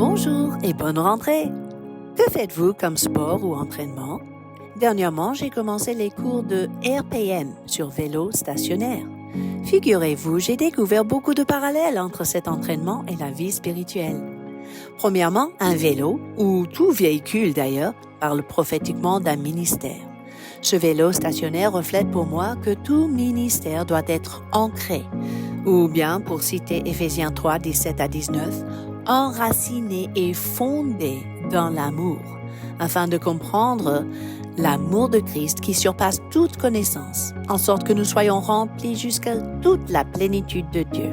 Bonjour et bonne rentrée! Que faites-vous comme sport ou entraînement? Dernièrement, j'ai commencé les cours de RPM sur vélo stationnaire. Figurez-vous, j'ai découvert beaucoup de parallèles entre cet entraînement et la vie spirituelle. Premièrement, un vélo, ou tout véhicule d'ailleurs, parle prophétiquement d'un ministère. Ce vélo stationnaire reflète pour moi que tout ministère doit être ancré, ou bien, pour citer Éphésiens 3, 17 à 19, enraciné et fondé dans l'amour, afin de comprendre l'amour de Christ qui surpasse toute connaissance, en sorte que nous soyons remplis jusqu'à toute la plénitude de Dieu.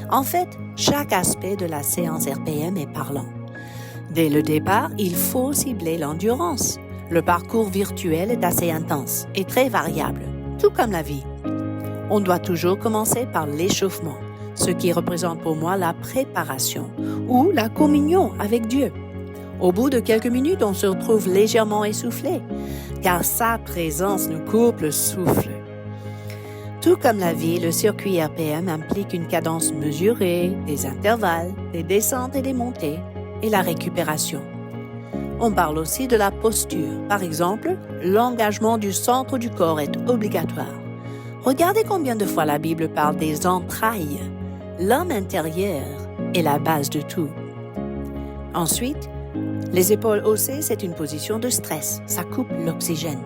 En fait, chaque aspect de la séance RPM est parlant. Dès le départ, il faut cibler l'endurance. Le parcours virtuel est assez intense et très variable, tout comme la vie. On doit toujours commencer par l'échauffement, ce qui représente pour moi la préparation ou la communion avec Dieu. Au bout de quelques minutes, on se retrouve légèrement essoufflé, car sa présence nous coupe le souffle. Tout comme la vie, le circuit RPM implique une cadence mesurée, des intervalles, des descentes et des montées, et la récupération. On parle aussi de la posture. Par exemple, l'engagement du centre du corps est obligatoire. Regardez combien de fois la Bible parle des entrailles. L'homme intérieur est la base de tout. Ensuite, les épaules haussées, c'est une position de stress. Ça coupe l'oxygène.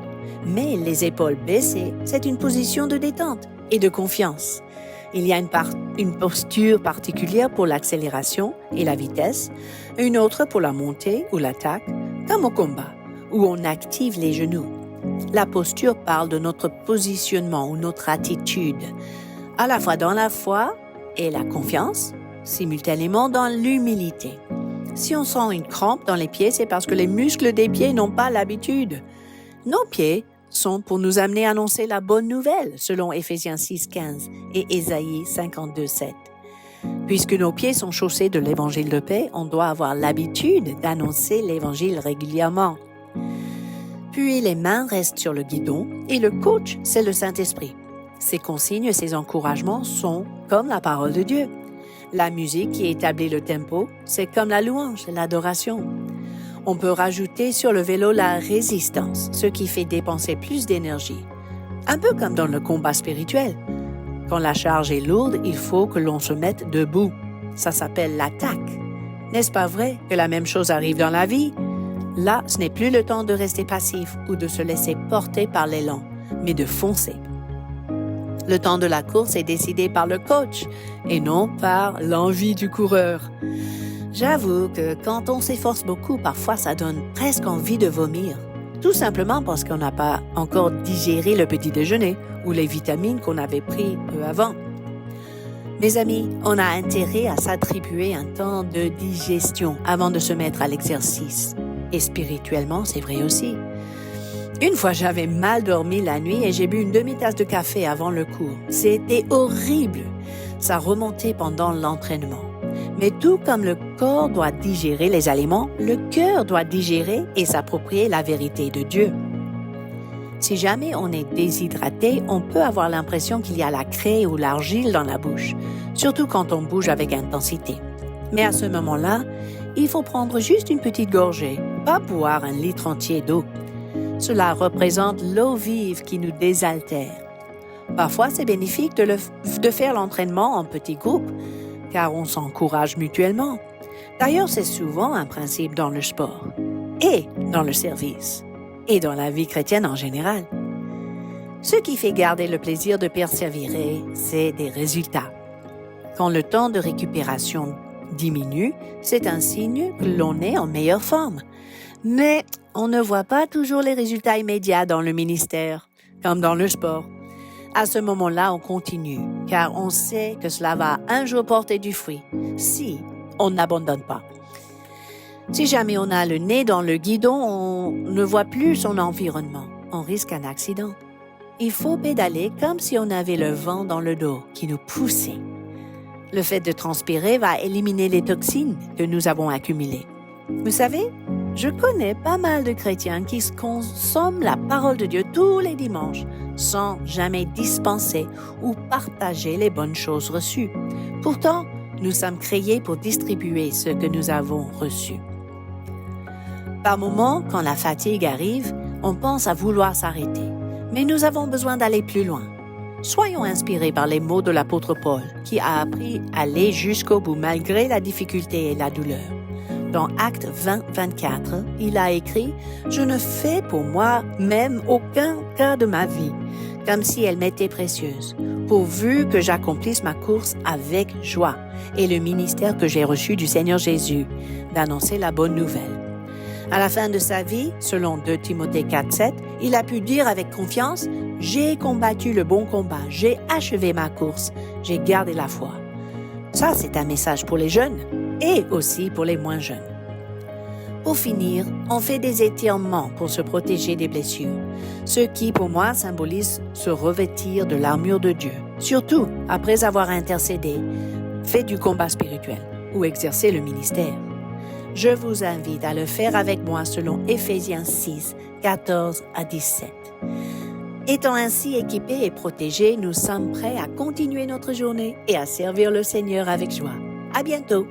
Mais les épaules baissées, c'est une position de détente et de confiance. Il y a une posture particulière pour l'accélération et la vitesse, une autre pour la montée ou l'attaque, comme au combat, où on active les genoux. La posture parle de notre positionnement ou notre attitude, à la fois dans la foi et la confiance, simultanément dans l'humilité. Si on sent une crampe dans les pieds, c'est parce que les muscles des pieds n'ont pas l'habitude. Nos pieds sont pour nous amener à annoncer la bonne nouvelle, selon Éphésiens 6,15 et Ésaïe 52,7. Puisque nos pieds sont chaussés de l'évangile de paix, on doit avoir l'habitude d'annoncer l'évangile régulièrement. Puis les mains restent sur le guidon et le coach, c'est le Saint-Esprit. Ces consignes, ces encouragements sont comme la parole de Dieu. La musique qui établit le tempo, c'est comme la louange, l'adoration. On peut rajouter sur le vélo la résistance, ce qui fait dépenser plus d'énergie. Un peu comme dans le combat spirituel. Quand la charge est lourde, il faut que l'on se mette debout. Ça s'appelle l'attaque. N'est-ce pas vrai que la même chose arrive dans la vie? Là, ce n'est plus le temps de rester passif ou de se laisser porter par l'élan, mais de foncer. Le temps de la course est décidé par le coach et non par l'envie du coureur. J'avoue que quand on s'efforce beaucoup, parfois ça donne presque envie de vomir. Tout simplement parce qu'on n'a pas encore digéré le petit déjeuner ou les vitamines qu'on avait pris peu avant. Mes amis, on a intérêt à s'attribuer un temps de digestion avant de se mettre à l'exercice. Et spirituellement, c'est vrai aussi. Une fois, j'avais mal dormi la nuit et j'ai bu une demi-tasse de café avant le cours. C'était horrible. Ça remontait pendant l'entraînement. Mais tout comme le corps doit digérer les aliments, le cœur doit digérer et s'approprier la vérité de Dieu. Si jamais on est déshydraté, on peut avoir l'impression qu'il y a la craie ou l'argile dans la bouche, surtout quand on bouge avec intensité. Mais à ce moment-là, il faut prendre juste une petite gorgée, pas boire un litre entier d'eau. Cela représente l'eau vive qui nous désaltère. Parfois, c'est bénéfique de faire l'entraînement en petits groupes, car on s'encourage mutuellement. D'ailleurs, c'est souvent un principe dans le sport, et dans le service, et dans la vie chrétienne en général. Ce qui fait garder le plaisir de persévérer, c'est des résultats. Quand le temps de récupération diminue, c'est un signe que l'on est en meilleure forme. Mais on ne voit pas toujours les résultats immédiats dans le ministère, comme dans le sport. À ce moment-là, on continue, car on sait que cela va un jour porter du fruit, si on n'abandonne pas. Si jamais on a le nez dans le guidon, on ne voit plus son environnement. On risque un accident. Il faut pédaler comme si on avait le vent dans le dos qui nous poussait. Le fait de transpirer va éliminer les toxines que nous avons accumulées. Vous savez, je connais pas mal de chrétiens qui consomment la parole de Dieu tous les dimanches sans jamais dispenser ou partager les bonnes choses reçues. Pourtant, Nous sommes créés pour distribuer ce que nous avons reçu. Par moments, quand la fatigue arrive, on pense à vouloir s'arrêter. Mais nous avons besoin d'aller plus loin. Soyons inspirés par les mots de l'apôtre Paul, qui a appris à aller jusqu'au bout malgré la difficulté et la douleur. Dans Actes 20, 24, il a écrit « Je ne fais pour moi-même aucun cas de ma vie, comme si elle m'était précieuse, pourvu que j'accomplisse ma course avec joie et le ministère que j'ai reçu du Seigneur Jésus, d'annoncer la bonne nouvelle. » À la fin de sa vie, selon 2 Timothée 4, 7, il a pu dire avec confiance « J'ai combattu le bon combat, j'ai achevé ma course, j'ai gardé la foi. » Ça, c'est un message pour les jeunes et aussi pour les moins jeunes. Pour finir, on fait des étirements pour se protéger des blessures, ce qui, pour moi, symbolise se revêtir de l'armure de Dieu, surtout après avoir intercédé, fait du combat spirituel ou exercé le ministère. Je vous invite à le faire avec moi selon Éphésiens 6, 14 à 17. Étant ainsi équipés et protégés, nous sommes prêts à continuer notre journée et à servir le Seigneur avec joie. À bientôt!